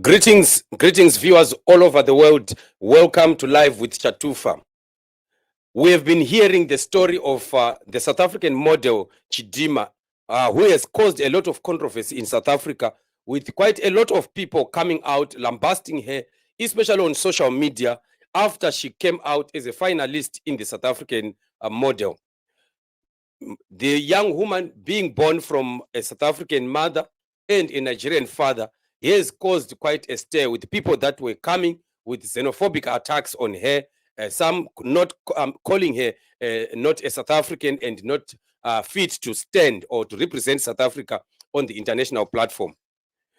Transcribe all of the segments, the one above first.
Greetings, viewers all over the world. Welcome to Live with Chatufa. We have been hearing the story of the South African model, Chidimma, who has caused a lot of controversy in South Africa, with quite a lot of people coming out lambasting her, especially on social media, after she came out as a finalist in the South African model. The young woman being born from a South African mother and a Nigerian father has caused quite a stir with people that were coming with xenophobic attacks on her, some not calling her not a South African and not fit to stand or to represent South Africa on the international platform.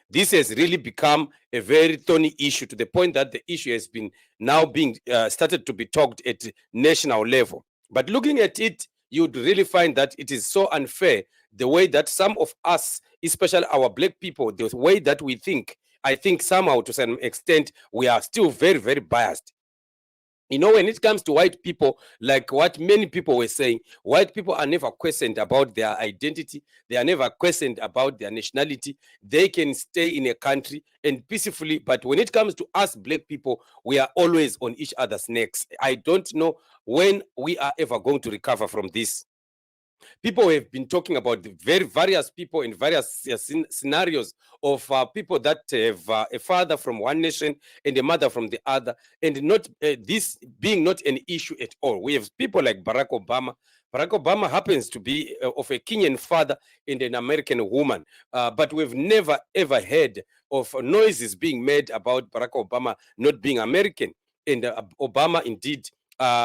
This has really become a very thorny issue, to the point that the issue has been now being started to be talked at national level. But looking at it, you'd really find that it is so unfair, the way that some of us, especially our black people, the way that we think. I think somehow to some extent we are still very, very biased. You know, when it comes to white people, like what many people were saying, white people are never questioned about their identity. They are never questioned about their nationality. They can stay in a country and peacefully. But when it comes to us black people, we are always on each other's necks. I don't know when we are ever going to recover from this. People have been talking about the very various people in various scenarios of people that have a father from one nation and a mother from the other, and not this being not an issue at all. We have people like Barack Obama. Barack Obama happens to be of a Kenyan father and an American woman, but we've never ever heard of noises being made about Barack Obama not being American. And Obama indeed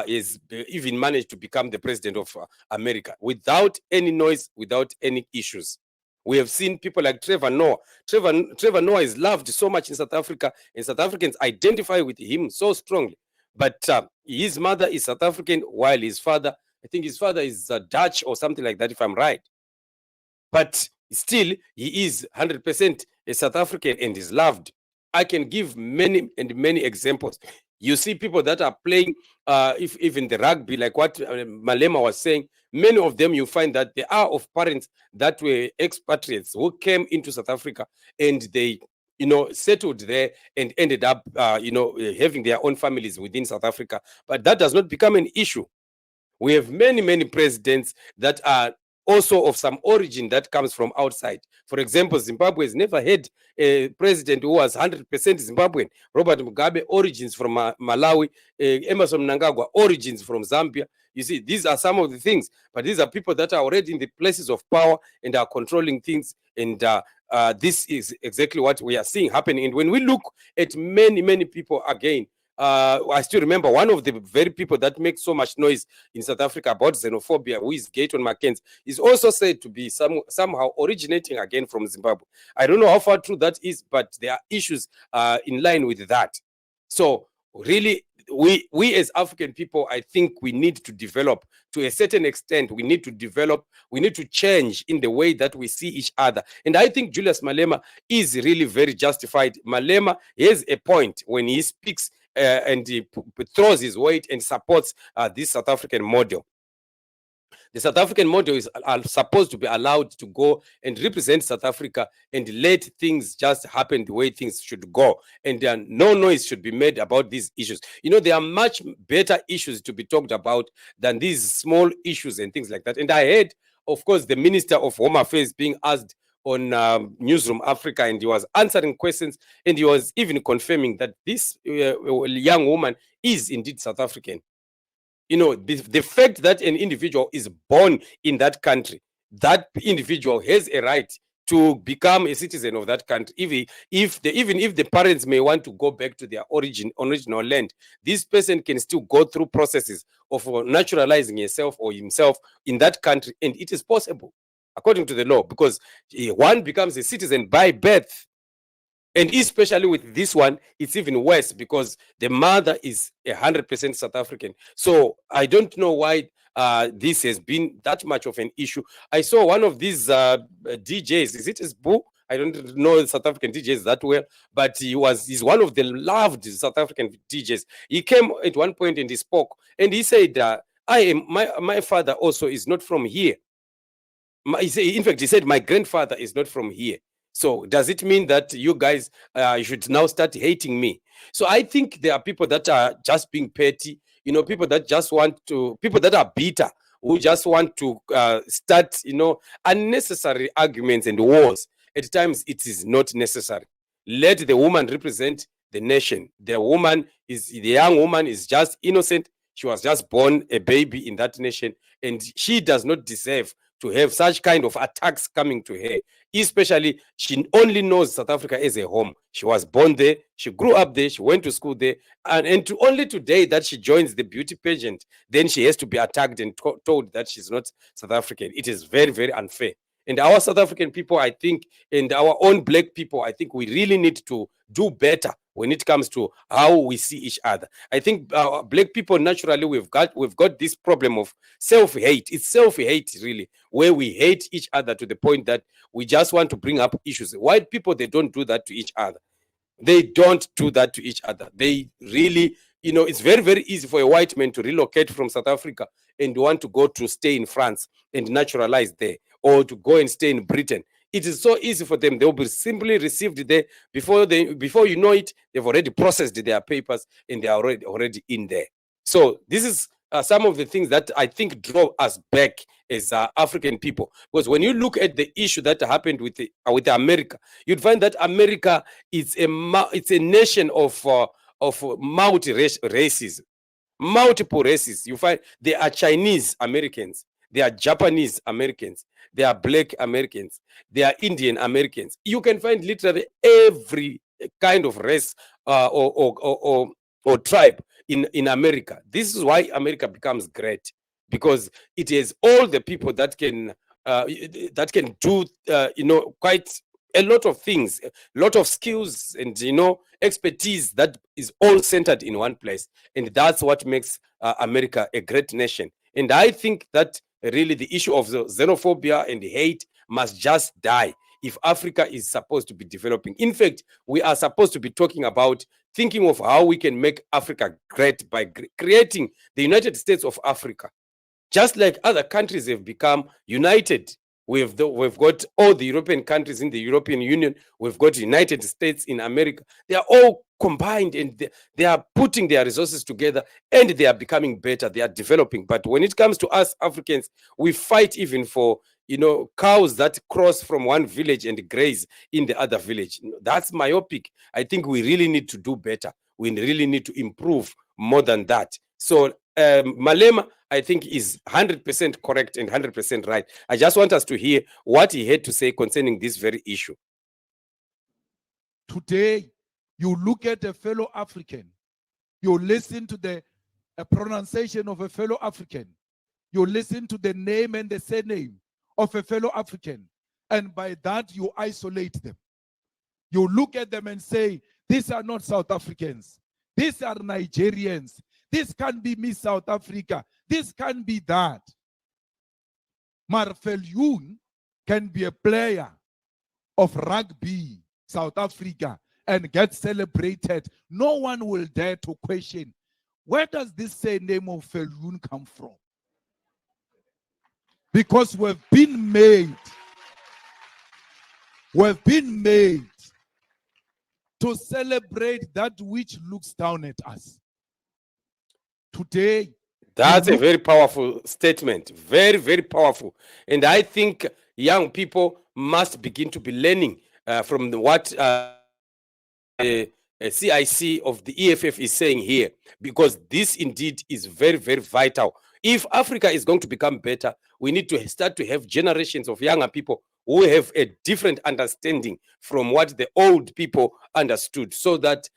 is even managed to become the president of America without any noise, without any issues. We have seen people like Trevor Noah. Trevor Noah is loved so much in South Africa, and South Africans identify with him so strongly. But his mother is South African, while his father, I think his father is Dutch or something like that, if I'm right. But still, he is 100% a South African and is loved. I can give many and many examples. You see people that are playing, if even the rugby, like what Malema was saying, many of them you find that they are of parents that were expatriates who came into South Africa, and they, settled there and ended up, having their own families within South Africa. But that does not become an issue. We have many, many presidents that are also of some origin that comes from outside. For example, Zimbabwe has never had a president who was 100% Zimbabwean. Robert Mugabe, origins from Malawi. Emerson Mnangagwa, origins from Zambia. You see, these are some of the things, but these are people that are already in the places of power and are controlling things. And this is exactly what we are seeing happening. And when we look at many, many people again, I still remember one of the very people that makes so much noise in South Africa about xenophobia, who is Gayton McKenzie, is also said to be somehow originating again from Zimbabwe. I don't know how far true that is, but there are issues in line with that. So really, we as African people, I think we need to develop to a certain extent. We need to change in the way that we see each other. And I think Julius Malema is really very justified. Malema has a point when he speaks and he throws his weight and supports this South African model. The South African model is supposed to be allowed to go and represent South Africa and let things just happen the way things should go. And no noise should be made about these issues. You know, there are much better issues to be talked about than these small issues and things like that. And I heard, of course, the Minister of Home Affairs being asked on Newsroom Africa, and he was answering questions, and he was even confirming that this young woman is indeed South African. You know, the fact that an individual is born in that country, that individual has a right to become a citizen of that country. Even if the parents may want to go back to their original land, this person can still go through processes of naturalizing herself or himself in that country, and it is possible according to the law, because one becomes a citizen by birth. And especially with this one, it's even worse because the mother is 100% South African. So I don't know why this has been that much of an issue. I saw one of these DJs, is it his boo? I don't know South African DJs that well, but he's one of the loved South African DJs. He came at one point and he spoke, and he said, my father also is not from here. In fact, he said, my grandfather is not from here. So does it mean that you guys should now start hating me? So I think there are people that are just being petty, people that just want to, people that are bitter, who just want to start, unnecessary arguments and wars. At times, it is not necessary. Let the woman represent the nation. The young woman is just innocent. She was just born a baby in that nation, and she does not deserve to have such kind of attacks coming to her. Especially, she only knows South Africa as a home. She was born there, she grew up there, she went to school there, and only today that she joins the beauty pageant, then she has to be attacked and told that she's not South African. It is very, very unfair. And our South African people, I think, and our own black people, I think we really need to do better when it comes to how we see each other. I think black people, naturally, we've got this problem of self-hate. It's self-hate, really, where we hate each other to the point that we just want to bring up issues. White people, they don't do that to each other. They don't do that to each other. They really, it's very, very easy for a white man to relocate from South Africa and want to go to stay in France and naturalize there, or to go and stay in Britain. It is so easy for them. They'll be simply received there. Before you know it, they've already processed their papers and they are already in there. So this is some of the things that I think drove us back as African people. Because when you look at the issue that happened with America, you'd find that America is a nation of races, multiple races. You find there are Chinese Americans, there are Japanese Americans, there are Black Americans, there are Indian Americans. You can find literally every kind of race or tribe in America. This is why America becomes great, because it has all the people that can do quite a lot of things, a lot of skills and expertise that is all centered in one place, and that's what makes America a great nation. And I think that really the issue of the xenophobia and hate must just die if Africa is supposed to be developing. In fact, we are supposed to be talking about thinking of how we can make Africa great by creating the United States of Africa. Just like other countries have become united. We've got all the European countries in the European Union. We've got United States in America. They are all combined and they are putting their resources together and they are becoming better. They are developing. But when it comes to us Africans, we fight even for cows that cross from one village and graze in the other village. That's myopic. I think we really need to do better. We really need to improve more than that. So Malema, I think, is 100% correct and 100% right. I just want us to hear what he had to say concerning this very issue. Today, you look at a fellow African, you listen to the pronunciation of a fellow African, you listen to the name and the surname of a fellow African, and by that you isolate them. You look at them and say, these are not South Africans, these are Nigerians, this can be Miss South Africa, this can be that. Viljoen can be a player of rugby, South Africa, and get celebrated. No one will dare to question, where does this surname of Viljoen come from? Because we've been made to celebrate that which looks down at us. Today, that's a very powerful statement. Very, very powerful. And I think young people must begin to be learning from what CIC of the EFF is saying here, because this indeed is very, very vital. If Africa is going to become better, we need to start to have generations of younger people who have a different understanding from what the old people understood, so that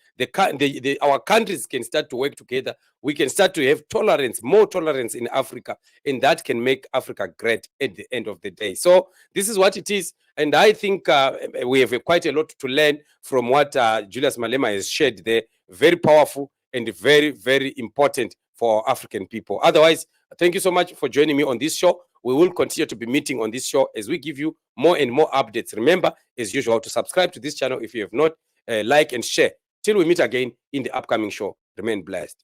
our countries can start to work together. We can start to have tolerance, more tolerance in Africa, and that can make Africa great at the end of the day. So this is what it is. And I think we have quite a lot to learn from what Julius Malema has shared there. Very powerful and very, very important for African people. Otherwise, thank you so much for joining me on this show. We will continue to be meeting on this show as we give you more and more updates. Remember, as usual, to subscribe to this channel if you have not, like and share. Till we meet again in the upcoming show. Remain blessed.